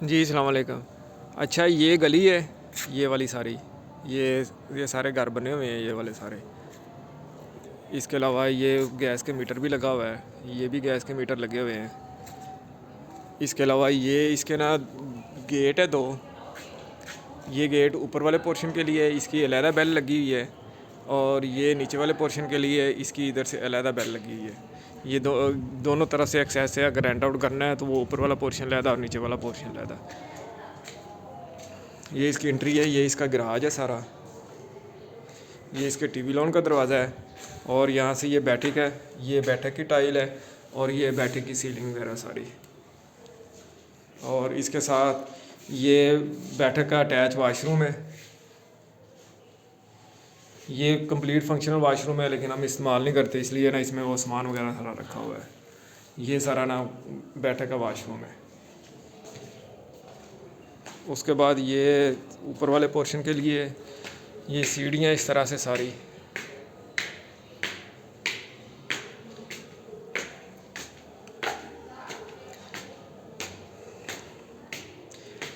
जी अस्सलाम वालेकुम। अच्छा ये गली है, ये वाली सारी, ये ये सारे घर बने हुए हैं, ये वाले सारे। इसके अलावा ये गैस के मीटर भी लगा हुआ है, ये भी गैस के मीटर लगे हुए हैं। इसके अलावा ये इसके ना गेट है दो। ये गेट ऊपर वाले पोर्शन के लिए इसकी अलहदा बेल लगी हुई है, और ये नीचे वाले पोर्शन के लिए इसकी इधर से अलहदा बेल लगी हुई है। ये दोनों तरफ से एक्सेस है। अगर रेंट आउट करना है तो वो ऊपर वाला पोर्शन अलहदा और नीचे वाला पोर्शन अलहदा। ये इसकी एंट्री है, ये इसका गराज है सारा। ये इसके टीवी लॉन का दरवाज़ा है, और यहाँ से ये बैठक है, ये बैठक की टाइल है, और ये बैठक की सीलिंग वगैरह सारी। और इसके साथ ये बैठक का अटैच वाशरूम है। ये कंप्लीट फंक्शनल वाशरूम है, लेकिन हम इस्तेमाल नहीं करते, इसलिए ना इसमें वो सामान वगैरह सारा रखा हुआ है। ये सारा ना बैठक का वाशरूम है। उसके बाद ये ऊपर वाले पोर्शन के लिए ये सीढ़ियाँ इस तरह से सारी।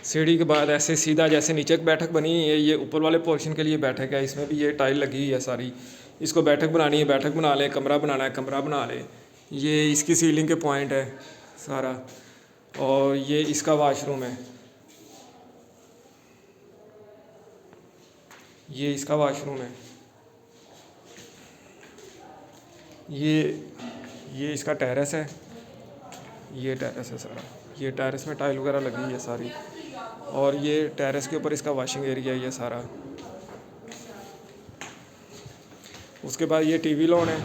सीढ़ी के बाद ऐसे सीधा जैसे नीचे की बैठक बनी है, ये ऊपर वाले पोर्शन के लिए बैठक है। इसमें भी ये टाइल लगी हुई है सारी। इसको बैठक बनानी है, बैठक बना ले। कमरा बनाना है, कमरा बना ले। ये इसकी सीलिंग के पॉइंट है सारा, और ये इसका वाशरूम है। ये इसका वाशरूम है। ये इसका टेरेस है। ये टेरेस है सारा। ये टेरेस में टाइल वगैरह लगी है सारी, और ये टेरेस के ऊपर इसका वॉशिंग एरिया है ये सारा। उसके बाद ये टीवी लॉन है।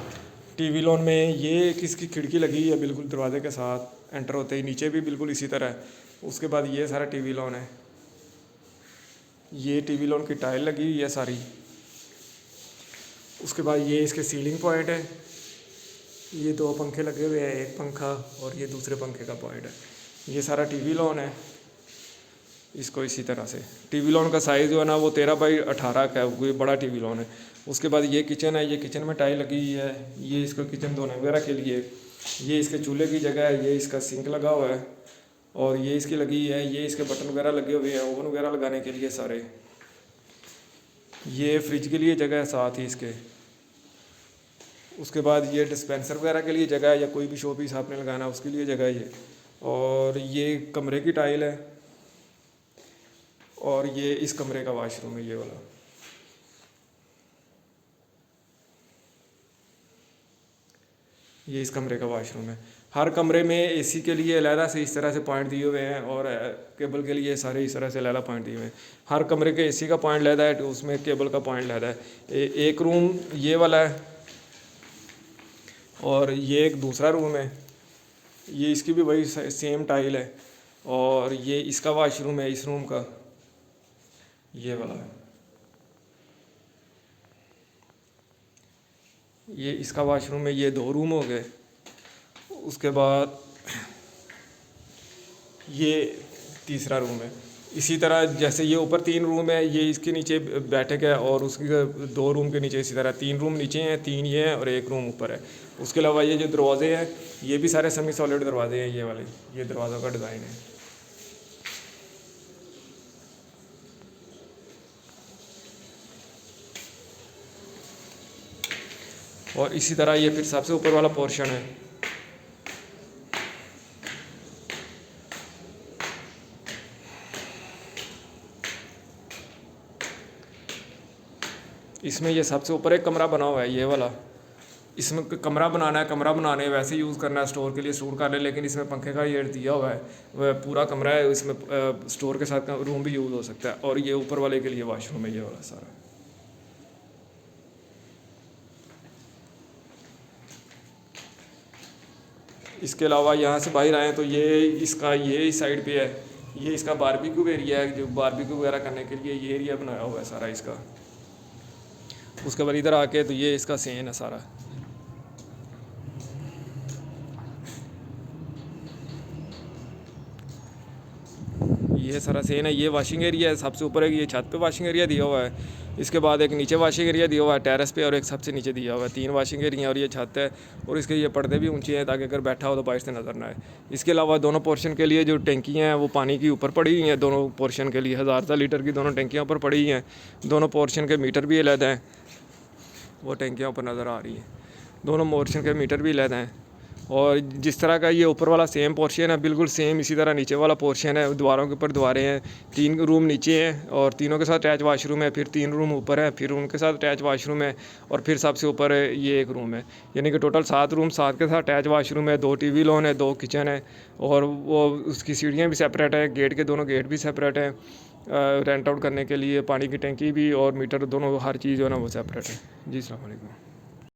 टीवी लॉन में ये किसकी खिड़की लगी है बिल्कुल दरवाजे के साथ एंटर होते ही, नीचे भी बिल्कुल इसी तरह है। उसके बाद ये सारा टीवी लॉन है। ये टीवी लॉन की टाइल लगी हुई है सारी। उसके बाद ये इसके सीलिंग पॉइंट है। ये दो पंखे लगे हुए हैं, एक पंखा और ये दूसरे पंखे का पॉइंट है। ये सारा टीवी लॉन है। इसको इसी तरह से टीवी लॉन का साइज़ जो है ना वो 13x18 का है, कोई बड़ा टीवी लॉन है। उसके बाद ये किचन है। ये किचन में टाइल लगी हुई है। ये इसको किचन धोने वगैरह के लिए। ये इसके चूल्हे की जगह है। ये इसका सिंक लगा हुआ है, और ये इसकी लगी है। ये इसके बटन वगैरह लगे हुए हैं ओवन वगैरह लगाने के लिए सारे। ये फ्रिज के लिए जगह है साथ ही इसके। उसके बाद ये डिस्पेंसर वगैरह के लिए जगह है, या कोई भी शो पीस आपने लगाना उसके लिए जगह है ये। और ये कमरे की टाइल है, और ये इस कमरे का वाशरूम है ये वाला। ये इस कमरे का वाशरूम है। हर कमरे में एसी के लिए अलहदा से इस तरह से पॉइंट दिए हुए हैं, और केबल के लिए सारे इस तरह से अलहदा पॉइंट दिए हुए हैं। हर कमरे के एसी का पॉइंट अलहदा है, तो उसमें केबल का पॉइंट अलहदा है। एक रूम ये वाला है, और ये एक दूसरा रूम है। ये इसकी भी वही सेम टाइल है, और ये इसका वाशरूम है इस रूम का, ये वाला है। ये इसका वाशरूम है। ये दो रूम हो गए। उसके बाद ये तीसरा रूम है। इसी तरह जैसे ये ऊपर 3 रूम है, ये इसके नीचे बैठक है, और उसके 2 रूम के नीचे इसी तरह 3 रूम नीचे हैं, 3 ये हैं और 1 रूम ऊपर है। उसके अलावा ये जो दरवाजे हैं ये भी सारे सेमी सॉलिड दरवाजे हैं ये वाले। ये दरवाज़ों का डिज़ाइन है। और इसी तरह ये फिर सबसे ऊपर वाला पोर्शन है। इसमें ये सबसे ऊपर एक कमरा बना हुआ है ये वाला। इसमें कमरा बनाना है, कमरा बनाने वैसे यूज़ करना है, स्टोर के लिए स्टोर कर ले, लेकिन इसमें पंखे का ये दिया हुआ है। वह पूरा कमरा है, इसमें स्टोर के साथ रूम भी यूज़ हो सकता है। और ये ऊपर वाले के लिए वाशरूम है ये वाला सारा। इसके अलावा यहाँ से बाहर आए तो ये इसका ये इस साइड पे है। ये इसका बारबेक्यू एरिया है, जो बारबेक्यू वगैरह करने के लिए ये एरिया बनाया हुआ है सारा इसका। उसके बाद इधर आके तो ये इसका सेन है सारा। ये सारा सीन है। ये वाशिंग एरिया है, सबसे ऊपर है, ये छत पे वाशिंग एरिया दिया हुआ है। इसके बाद एक नीचे वाशिंग एरिया दिया हुआ है टेरेस पे, और एक सबसे नीचे दिया हुआ है। 3 वाशिंग एरिया और ये छत है, और इसके ये पर्दे भी ऊंचे हैं ताकि अगर बैठा हो तो बाहर से नज़र ना आए। इसके अलावा दोनों पोर्शन के लिए जो टंकियाँ हैं वो पानी की ऊपर पड़ी हुई हैं। दोनों पोर्शन के लिए 1000 लीटर की दोनों टंकियाँ ऊपर पड़ी हुई हैं। दोनों पोर्शन के मीटर भी अलग हैं, वो टंकियाँ ऊपर नज़र आ रही हैं। दोनों पोर्शन के मीटर भी अलग हैं। और जिस तरह का ये ऊपर वाला सेम पोर्शन है, बिल्कुल सेम इसी तरह नीचे वाला पोर्शन है। दीवारों के ऊपर दीवारें हैं, 3 रूम नीचे हैं और तीनों के साथ अटैच वाशरूम है। फिर 3 रूम ऊपर है, फिर उनके साथ अटैच वाशरूम है, और फिर सबसे ऊपर ये एक रूम है। यानी कि टोटल 7 रूम, 7 के साथ अटैच वाशरूम है, 2 टीवी लॉन है, 2 किचन है, और वो उसकी सीढ़ियाँ भी सेपरेट है, गेट के दोनों गेट भी सेपरेट है। रेंट आउट करने के लिए पानी की टंकी भी और मीटर दोनों, हर चीज़ जो है ना वो सेपरेट है। जी, अस्सलाम वालेकुम।